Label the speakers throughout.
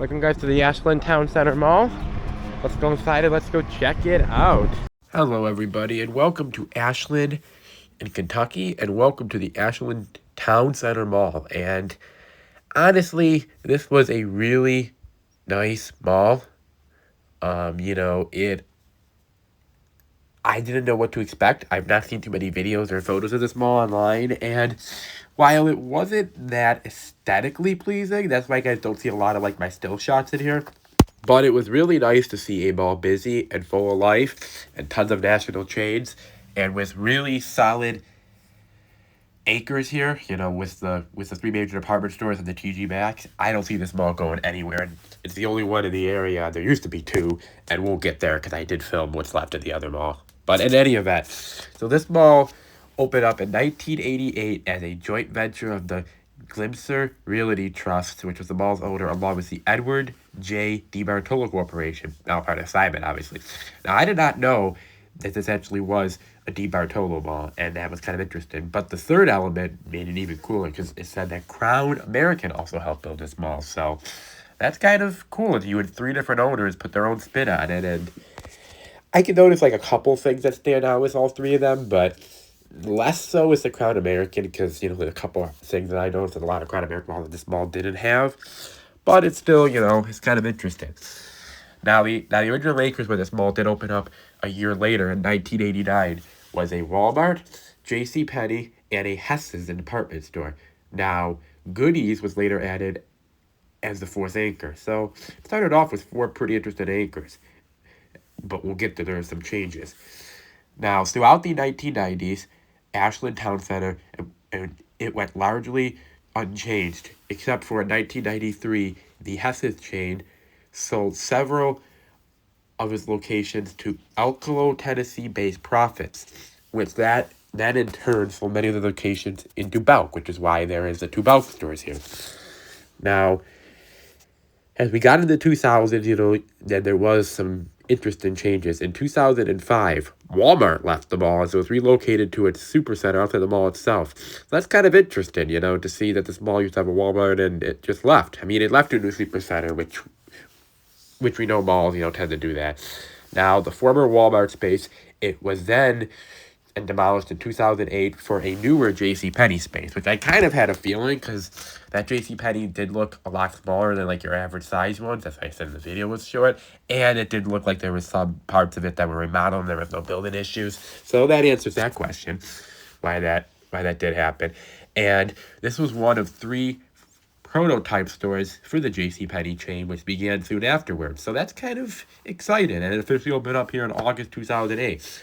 Speaker 1: Welcome guys to the Ashland Town Center Mall. Let's go inside and let's go check it out. Hello everybody and welcome to Ashland in Kentucky and welcome to the Ashland Town Center Mall. And honestly, this was a really nice mall. I didn't know what to expect. I've not seen too many videos or photos of this mall online, and while it wasn't that aesthetically pleasing, that's why you guys don't see a lot of like my still shots in here. But it was really nice to see a mall busy and full of life and tons of national chains and with really solid acres here, with the three major department stores and the TG Maxx. I don't see this mall going anywhere. And it's the only one in the area. There used to be two, and we'll get there because I did film what's left of the other mall. But in any event, so this mall opened up in 1988 as a joint venture of the Glimser Realty Trust, which was the mall's owner, along with the Edward J. DiBartolo Corporation, now part of Simon, obviously. Now, I did not know that this actually was a DiBartolo mall, and that was kind of interesting. But the third element made it even cooler because it said that Crown American also helped build this mall. So that's kind of cool. You had three different owners put their own spin on it, and I can notice like a couple things that stand out with all three of them, but less so with the Crown American because, there's a couple of things that I noticed that a lot of Crown American malls that this mall didn't have. But it's still, it's kind of interesting. Now the original acres where this mall did open up a year later in 1989 was a Walmart, JCPenney, and a Hess's department store. Now, Goodies was later added as the fourth anchor. So it started off with four pretty interesting anchors. But we'll get to there are some changes. Now, throughout the 1990s, Ashland Town Center, and it went largely unchanged, except for in 1993, the Hess's chain sold several of its locations to Elko, Tennessee-based profits, which that in turn sold many of the locations into Belk, which is why there is the two Belk stores here. Now, as we got into the 2000s, then there was some interesting changes. In 2005, Walmart left the mall as it was relocated to its supercenter outside the mall itself. So that's kind of interesting, to see that this mall used to have a Walmart and it just left. I mean, it left to a new supercenter, which we know malls, tend to do that. Now, the former Walmart space, it was then and demolished in 2008 for a newer JCPenney space, which I kind of had a feeling because that JCPenney did look a lot smaller than like your average size ones, as I said in the video was short, and it did look like there was some parts of it that were remodeled and there was no building issues. So that answers that question, why that did happen. And this was one of three prototype stores for the JCPenney chain, which began soon afterwards. So that's kind of exciting, and it officially opened up here in August 2008.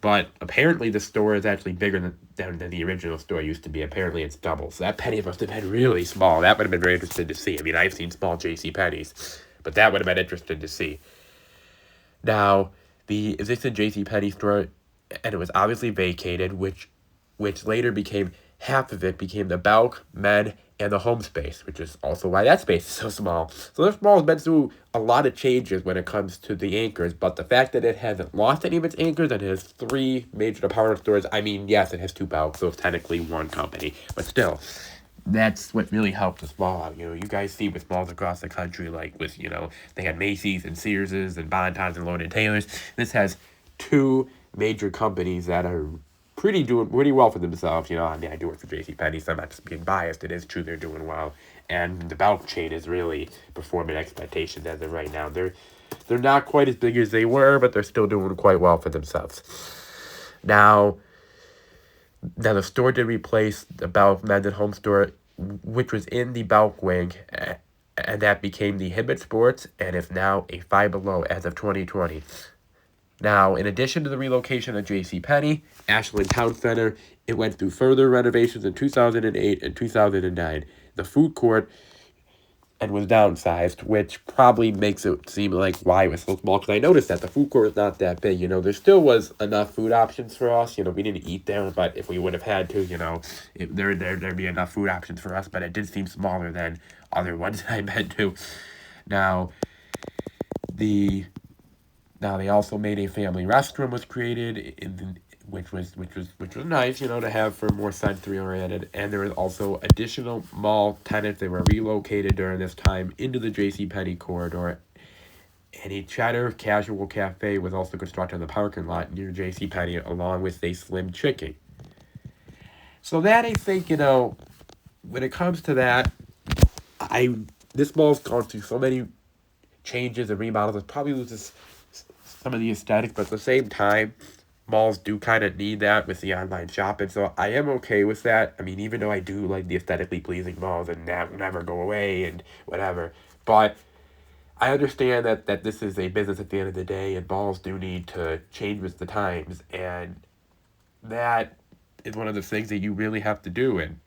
Speaker 1: But apparently the store is actually bigger than the original store used to be. Apparently it's double. So that penny must have been really small. That would have been very interesting to see. I mean, I've seen small JCPenney's, but that would have been interesting to see. Now, the existing JCPenney store, and it was obviously vacated, which later became half of it became the Belk, Med, and the home space, which is also why that space is so small. So this mall has been through a lot of changes when it comes to the anchors, but the fact that it hasn't lost any of its anchors and it has three major department stores, I mean, yes, it has two Belk, so it's technically one company, but still, that's what really helped this mall out. You guys see with malls across the country, like with, they had Macy's and Sears's and Bon-Tons and Lord & Taylor's. This has two major companies that are doing pretty well for themselves. I mean, I do work for JCPenney, so I'm not just being biased. It is true they're doing well. And the Belk chain is really performing expectations as of right now. They're not quite as big as they were, but they're still doing quite well for themselves. Now the store did replace the Belk men's and home store, which was in the Belk wing, and that became the Hibbett Sports, and is now a Five Below as of 2020. Now, in addition to the relocation of JCPenney, Ashland Town Center, it went through further renovations in 2008 and 2009. The food court and was downsized, which probably makes it seem like why it was so small. Because I noticed that the food court was not that big. There still was enough food options for us. We didn't eat there, but if we would have had to, there'd be enough food options for us. But it did seem smaller than other ones I've been to. Now, they also made a family restroom was created which was nice, to have for more sensory oriented. And there was also additional mall tenants that were relocated during this time into the JCPenney corridor. And a Cheddar Casual Cafe was also constructed in the parking lot near JCPenney, along with a Slim Chicken. So that, I think, when it comes to that, this mall's gone through so many changes and remodels. It probably loses some of the aesthetics, but at the same time, malls do kind of need that with the online shopping. So I am okay with that. I mean, even though I do like the aesthetically pleasing malls and that will never go away and whatever, but I understand that this is a business at the end of the day, and malls do need to change with the times, and that is one of the things that you really have to do, and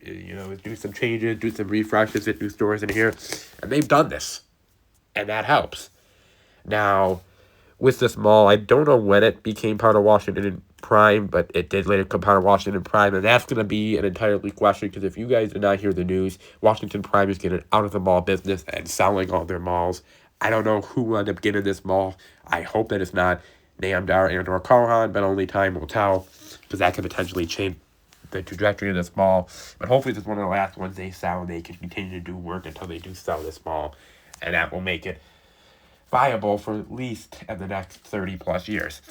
Speaker 1: do some changes, do some refreshes at new stores in here, and they've done this, and that helps. Now, with this mall, I don't know when it became part of Washington Prime, but it did later come part of Washington Prime, and that's going to be an entirely question, because if you guys did not hear the news, Washington Prime is getting out of the mall business and selling all their malls. I don't know who will end up getting this mall. I hope that it's not Namdar and/or Kohan, but only time will tell, because that could potentially change the trajectory of this mall. But hopefully this is one of the last ones they sell, and they can continue to do work until they do sell this mall, and that will make it viable for at least the next 30 plus years.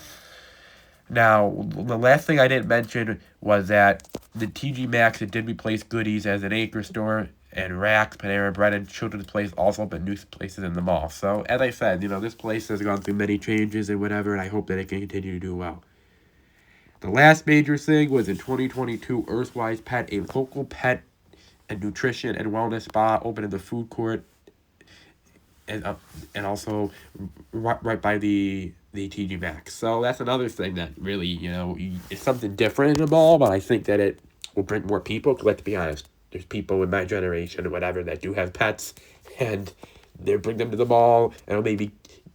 Speaker 1: Now, the last thing I didn't mention was that the TG Maxx, it did replace Goodies as an anchor store, and Rax, Panera Bread, and Children's Place also opened new places in the mall. So, as I said, this place has gone through many changes and whatever, and I hope that it can continue to do well. The last major thing was in 2022, Earthwise Pet, a local pet and nutrition and wellness spa, opened in the food court, and also right by the TG Maxx. So that's another thing that really, is something different in the mall, but I think that it will bring more people, because let's be honest, there's people in my generation or whatever that do have pets, and they bring them to the mall, and it'll maybe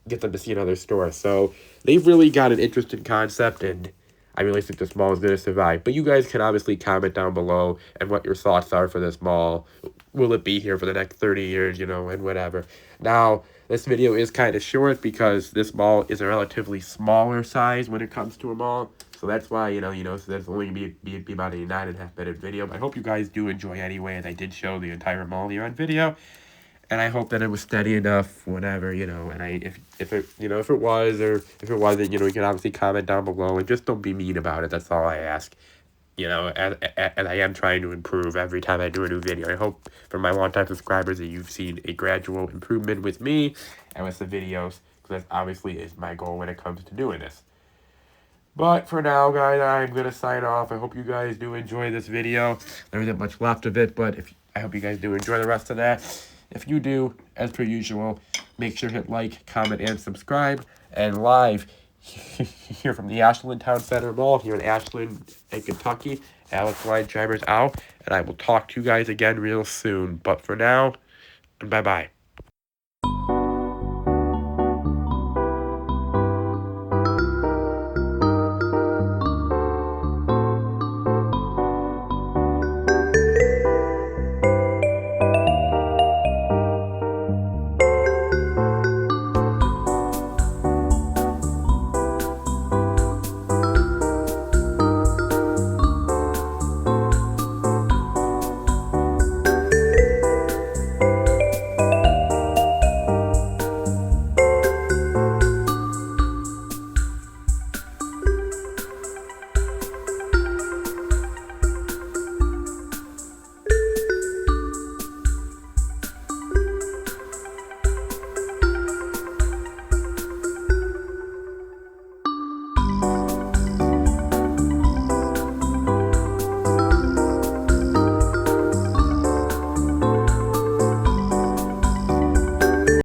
Speaker 1: get them to see another store. So they've really got an interesting concept, and I really think this mall is going to survive. But you guys can obviously comment down below and what your thoughts are for this mall. Will it be here for the next 30 years, and whatever. Now, this video is kind of short because this mall is a relatively smaller size when it comes to a mall. So that's why, so that's only going to be about a 9.5-minute video. But I hope you guys do enjoy anyway, as I did show the entire mall here on video. And I hope that it was steady enough, whatever, and if it was, or if it wasn't, you can obviously comment down below, and just don't be mean about it. That's all I ask, and I am trying to improve every time I do a new video. I hope for my longtime subscribers that you've seen a gradual improvement with me and with the videos, because that obviously is my goal when it comes to doing this. But for now, guys, I'm going to sign off. I hope you guys do enjoy this video. There isn't much left of it, but I hope you guys do enjoy the rest of that. If you do, as per usual, make sure to hit like, comment, and subscribe. And live here from the Ashland Town Center Mall here in Ashland, Kentucky, Alex Weinschreiber's out. And I will talk to you guys again real soon. But for now, bye-bye.